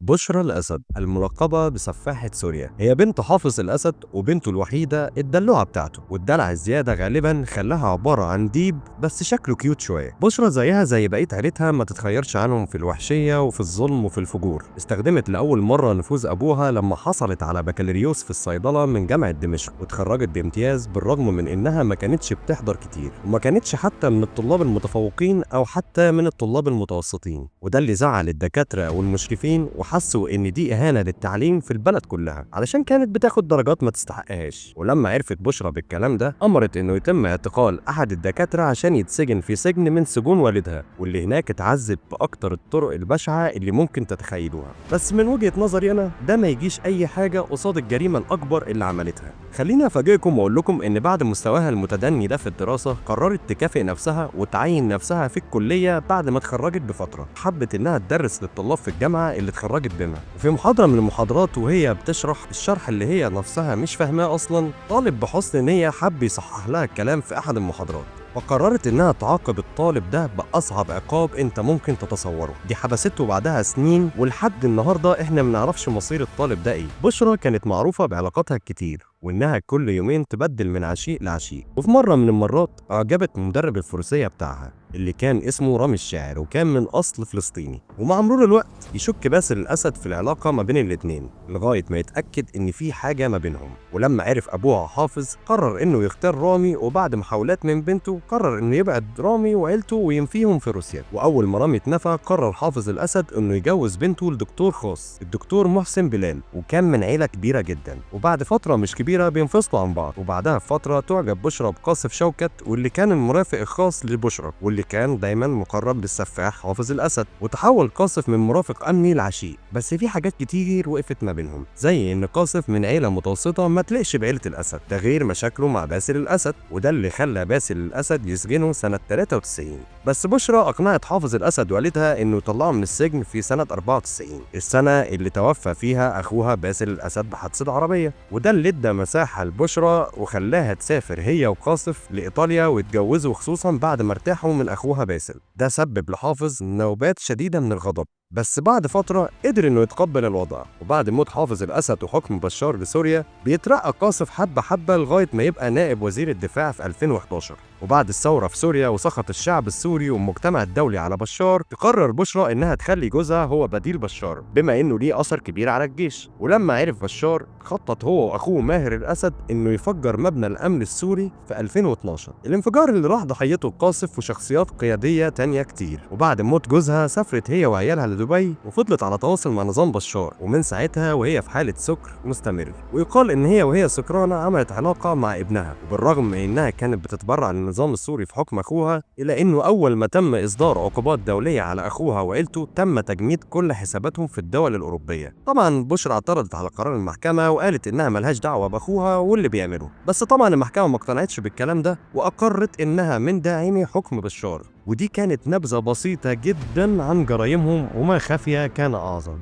بشرى الأسد الملقبة بسفاحة سوريا هي بنت حافظ الأسد وبنته الوحيدة الدلوعة بتاعته، والدلع الزيادة غالبا خلاها عبارة عن ديب بس شكله كيوت شوية. بشرى زيها زي بقية عيلتها ما تتخيرش عنهم في الوحشية وفي الظلم وفي الفجور. استخدمت لأول مرة نفوذ أبوها لما حصلت على بكالوريوس في الصيدلة من جامعة دمشق، واتخرجت بامتياز بالرغم من إنها ما كانتش بتحضر كتير، وما كانتش حتى من الطلاب المتفوقين أو حتى من الطلاب المتوسطين، وده اللي زعل الدكاترة والمشرفين وحسوا ان دي اهانه للتعليم في البلد كلها علشان كانت بتاخد درجات ما تستحقهاش. ولما عرفت بشرى بالكلام ده امرت انه يتم اعتقال احد الدكاتره عشان يتسجن في سجن من سجون والدها، واللي هناك اتعذب باكتر الطرق البشعه اللي ممكن تتخيلوها. بس من وجهه نظري انا ده ما يجيش اي حاجه قصاد الجريمه الاكبر اللي عملتها. خليني افاجئكم واقول لكم ان بعد مستواها المتدني ده في الدراسه قررت تكافئ نفسها وتعين نفسها في الكليه بعد ما اتخرجت بفتره. حبت انها تدرس للطلاب في الجامعه اللي اتخرجت بينها، وفي محاضرة من المحاضرات وهي بتشرح الشرح اللي هي نفسها مش فاهماه أصلا، طالب بحسن نية حب يصحح لها الكلام في أحد المحاضرات، وقررت إنها تعاقب الطالب ده بأصعب عقاب أنت ممكن تتصوره. دي حبسته بعدها سنين، ولحد النهاردة إحنا منعرفش مصير الطالب ده إيه. بشرى كانت معروفة بعلاقاتها الكتير، وإنها كل يومين تبدل من عشيق لعشيق، وفي مرة من المرات أعجبت مدرب الفروسية بتاعها اللي كان اسمه رامي الشاعر وكان من أصل فلسطيني. ومع مرور الوقت يشك باسل الأسد في العلاقة ما بين الاتنين لغاية ما يتأكد إن في حاجة ما بينهم. ولما عرف أبوها حافظ قرر إنه يختار رامي، وبعد محاولات من بنته قرر إنه يبعد رامي وعيلته وينفيهم في روسيا. وأول ما رامي اتنفى قرر حافظ الأسد إنه يجوز بنته لدكتور خاص، الدكتور محسن بلال، وكان من عيلة كبيرة جدا. وبعد فترة مش كبيرة بينفصلوا عن بعض، وبعدها بفترة تعجب بشرى بقاصف شوكت، واللي كان المرافق الخاص لبشرى واللي كان دايما مقرب للسفاح حافظ الأسد. وتحول قاصف من مرافق أمني لعشيق، بس في حاجات كتير وقفت ما بينهم، زي إن قاصف من عيلة متوسطة ما تلقش بعيلة الأسد، ده غير مشاكله مع باسل الأسد، وده اللي خلى باسل الأسد يسجنه سنة 93. بس بشرى أقنعت حافظ الأسد والدها إنه يطلعه من السجن في سنة 94، السنة اللي توفى فيها أخوها باسل الأسد بحادثة عربية، وده اللي ادى مساحة لبشرى وخلاها تسافر هي وقاصف لإيطاليا ويتجوزوا، خصوصا بعد ما ارتاحوا من أخوها باسل. ده سبب لحافظ نوبات شديدة من الغضب، بس بعد فترة قدر انه يتقبل الوضع. وبعد موت حافظ الأسد وحكم بشار لسوريا بيترقى قاصف حبة حبة لغاية ما يبقى نائب وزير الدفاع في 2011. وبعد الثورة في سوريا وسخط الشعب السوري والمجتمع الدولي على بشار، تقرر بشرى انها تخلي جوزها هو بديل بشار بما انه ليه اثر كبير على الجيش. ولما عرف بشار خطط هو واخوه ماهر الأسد انه يفجر مبنى الامن السوري في 2012، الانفجار اللي راح ضحيته قاصف وشخصيات قيادية تانية كتير. وبعد موت جوزها سافرت هي وعيالها لدبي وفضلت على تواصل مع نظام بشار، ومن ساعتها وهي في حالة سكر مستمر. ويقال ان هي وهي سكرانة عملت علاقة مع ابنها، وبالرغم من انها كانت بتتبرع للنظام السوري في حكم اخوها، الا انه اول ما تم اصدار عقوبات دولية على اخوها وعيلته تم تجميد كل حساباتهم في الدول الاوروبية. طبعا بشرى اعترضت على قرار المحكمة وقالت انها ملهاش دعوة باخوها واللي بيعمله، بس طبعا المحكمة ما اقتنعتش بالكلام ده واقرت انها من داعمي حكم بشار. ودي كانت نبذة بسيطة جدا عن جرايمهم، وما خفي كان أعظم.